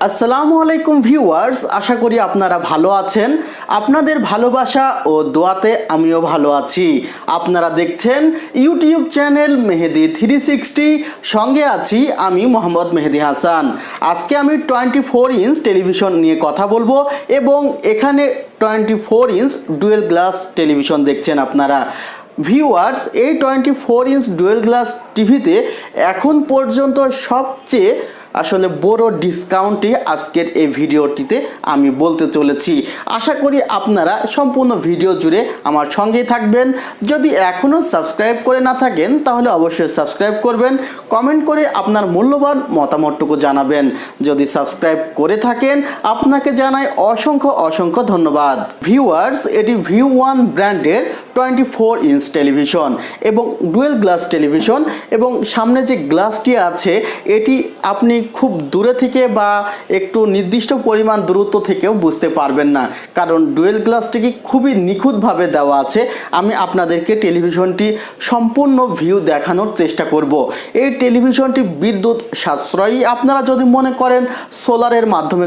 আসসালামু আলাইকুম ভিউয়ার্স, আশা করি আপনারা ভালো আছেন। আপনাদের ভালোবাসা ও দোয়াতে আমিও ভালো আছি। আপনারা দেখছেন ইউটিউব চ্যানেল মেহেদি 360, সঙ্গে আছি আমি মোহাম্মদ মেহেদি হাসান। আজকে আমি 24 ইঞ্চ টেলিভিশন নিয়ে কথা বলবো এবং এখানে 24 ইঞ্চ ডুয়েল গ্লাস টেলিভিশন দেখছেন আপনারা। ভিউয়ার্স, এই 24 ইঞ্চ ডুয়েল গ্লাস টিভিতে এখন পর্যন্ত সবচেয়ে বড় ডিসকাউন্টই আজকের এই ভিডিওটিতে আমি বলতে চলেছি। আশা করি আপনারা সম্পূর্ণ ভিডিও জুড়ে আমার সঙ্গেই থাকবেন। যদি এখনও সাবস্ক্রাইব করে না থাকেন তাহলে অবশ্যই সাবস্ক্রাইব করবেন, কমেন্ট করে আপনার মূল্যবান মতামতটুকু জানাবেন। যদি সাবস্ক্রাইব করে থাকেন আপনাকে জানাই অসংখ্য ধন্যবাদ। ভিউয়ার্স, এটি ভিউ ওয়ান ব্র্যান্ডের 24 ইঞ্চ টেলিভিশন এবং ডুয়েল গ্লাস টেলিভিশন, এবং সামনে যে গ্লাসটি আছে এটি আপনি খুব দূরে থেকে বা একটু নির্দিষ্ট পরিমাণ দূরত্ব থেকেও বুঝতে পারবেন না, কারণ ডুয়েল গ্লাসটিকে খুবই নিখুঁতভাবে দেওয়া আছে। আমি আপনাদেরকে টেলিভিশনটি সম্পূর্ণ ভিউ দেখানোর চেষ্টা করব। এই টেলিভিশনটি বিদ্যুৎ সাশ্রয়ী। আপনারা যদি মনে করেন সোলারের মাধ্যমে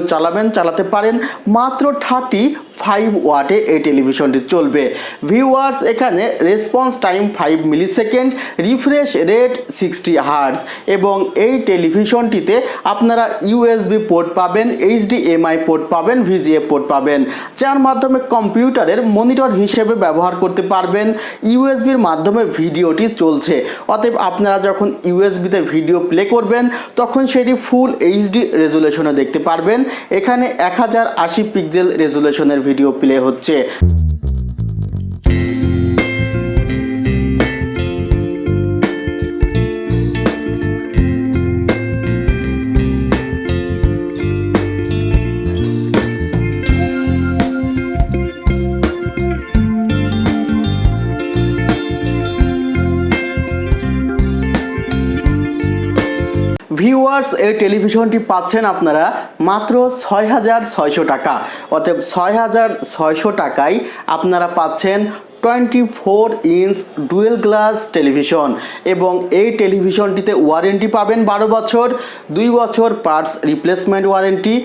চালাতে পারেন, মাত্র 35 ওয়াটে এই টেলিভিশনটি চলবে। ভিউয়ার্স, এখানে response time 5 millisecond, refresh rate 60 hertz, এবং এই টেলিভিশনটিতে আপনারা ইউএসবি পোর্ট পাবেন, এইচডিএমআই পোর্ট পাবেন, ভিজিএ পোর্ট পাবেন, যার মাধ্যমে কম্পিউটারের মনিটর হিসেবে ব্যবহার করতে পারবেন। ইউএসবির মাধ্যমে ভিডিওটি চলছে, অতএব আপনারা যখন ইউএসবিতে ভিডিও প্লে করবেন তখন সেটি ফুল এইচডি রেজুলেশনে দেখতে পারবেন। এখানে 1080 পিক্সেল রেজুলেশনের ভিডিও প্লে হচ্ছে। ভিউয়ার্স, এই টেলিভিশনটি পাচ্ছেন আপনারা মাত্র 6600 টাকা। অতএব 6600 টাকায় আপনারা পাচ্ছেন 24 ইঞ্চ ডুয়েল গ্লাস টেলিভিশন, এবং এই টেলিভিশনটিতে ওয়ারেন্টি পাবেন 12 বছর, 2 বছর পার্টস রিপ্লেসমেন্ট ওয়ারেন্টি,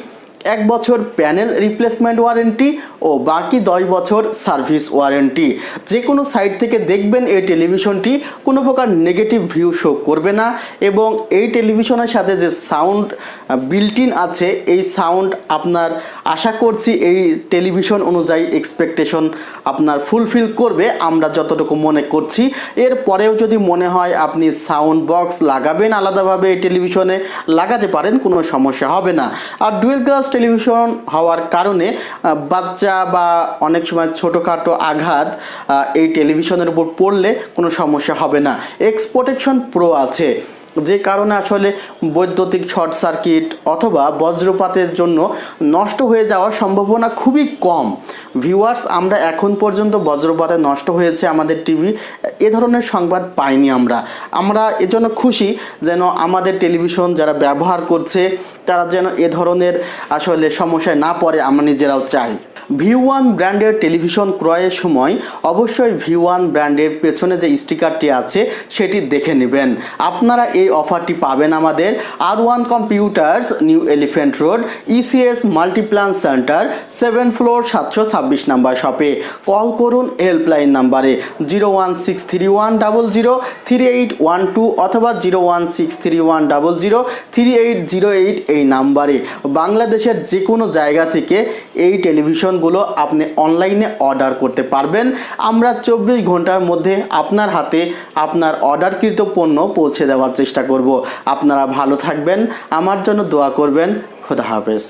1 বছর প্যানেল রিপ্লেসমেন্ট ওয়ারেন্টি ও বাকি 10 বছর সার্ভিস ওয়ারেন্টি। যে কোনো সাইট থেকে দেখবেন এই টেলিভিশনটি কোনো প্রকার নেগেটিভ ভিউ শো করবে না, এবং এই টেলিভিশনের সাথে যে সাউন্ড বিল্ট ইন আছে এই সাউন্ড আপনার আশা করছি এই টেলিভিশন অনুযায়ী এক্সপেকটেশন আপনার ফুলফিল করবে, আমরা যতটুকু মনে করছি। এরপরেও যদি মনে হয় আপনি সাউন্ড বক্স লাগাবেন আলাদাভাবে এই টেলিভিশনে লাগাতে পারেন, কোনো সমস্যা হবে না। আর ডুয়েল গ্লাস টেলিভিশন হওয়ার কারণে বাচ্চা বা অনেক সময় ছোটোখাটো আঘাত এই টেলিভিশনের উপর পড়লে কোনো সমস্যা হবে না। এক্স প্রোটেকশন প্রো আছে, যে কারণে বৈদ্যুতিক শর্ট সার্কিট অথবা বজ্রপাতের জন্য নষ্ট হয়ে যাওয়ার সম্ভাবনা খুবই কম। ভিউয়ার্স, আমরা এখন পর্যন্ত বজ্রপাতে নষ্ট হয়েছে আমাদের টিভি এ ধরনের সংবাদ পাইনি। আমরা এজন্য খুশি যেন আমাদের টেলিভিশন যারা ব্যবহার করছে তারা যেন এ ধরনের সমস্যায় না পড়ে, আমরা নিজেরাও চাই। ভিউ ওয়ান ব্র্যান্ডের টেলিভিশন ক্রয়ের সময় অবশ্যই ভিউ ওয়ান ব্র্যান্ডের পেছনে যে স্টিকারটি আছে সেটি দেখে নেবেন। আপনারা এই অফারটি পাবেন আমাদের R1 computers, new elephant road, ECS Multiplan centre, 7 floor, 726 number শপে। কল করুন হেল্পলাইন নাম্বারে 01631003812 অথবা 01631003808 এই নাম্বারে। বাংলাদেশের যে কোনো জায়গা থেকে এই টেলিভিশনগুলো আপনি অনলাইনে অর্ডার করতে পারবেন। আমরা 24 ঘন্টার মধ্যে আপনার হাতে আপনার অর্ডারকৃত পণ্য পৌঁছে দেওয়ার চেষ্টা করব। আপনারা ভালো থাকবেন, আমার জন্য দোয়া করবেন। খোদা হাফেজ।